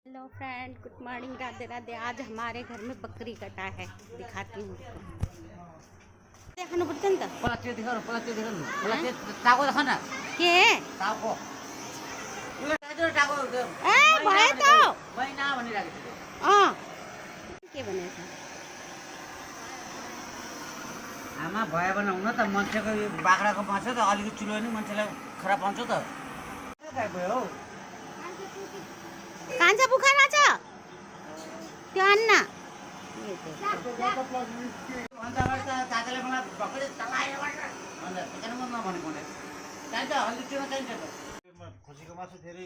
Hello friend, good morning, Radhe Radhe. आज हमारे घर में बकरी कटा है, दिखाती हूँ। देखानु पर्छ नि त। पलाच्यो देखाउनु पलाच्यो टाको देख न के टाको टाको ए भयो त मैना भनिराखेको थियो। के भनेछ आमा भयो भने हुन त मान्छेको यो बाख्राको मान्छ त अलिकति चुलो नि मान्छेलाई खराब पाउँछ त गाई भयो हौ। कान्छा बुखारा छ त्यो अन्न अन्त दादाले मलाई भक्करै तलायो अन्त किन म नभनेको भने चाहिन्छ हल्दी चुरो चाहिन्छ त खुसीको मासु धेरै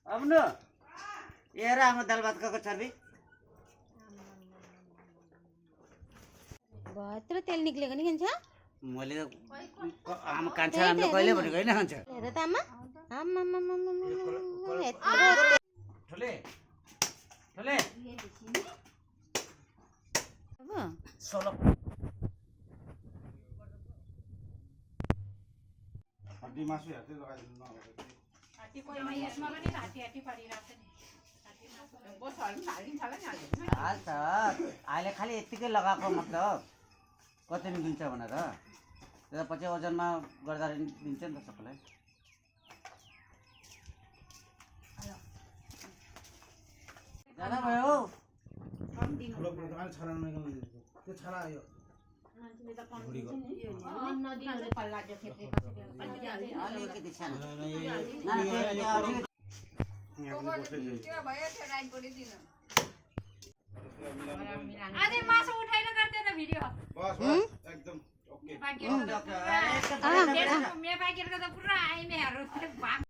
अब न हेर हाम्रो दाल भात खाएको चर्बी यत्रो तेल निक्लेको नि खान्छ। मैले आमा कान्छा हाम्रो कहिले भनेको होइन खान्छ हेर त आमा ठुले ठुले सोलो हड्डी मासु हेर्दै लगाइदिनु नभएको हाल्छ अहिले खालि यत्तिकै लगाएको मतलब कति दिन दिन्छ भनेर त्यो पछि ओजनमा गर्दा दिन्छ नि त सबैलाई। जाँदा भयो हौ ठुलो दोकान छाना निकाल्नु त्यो छाना आयो अलिकति सानो मासु उठाइन गर्दैन भिडियो बस एकदम ओके मेपाकेर त पुरा आइमेहरू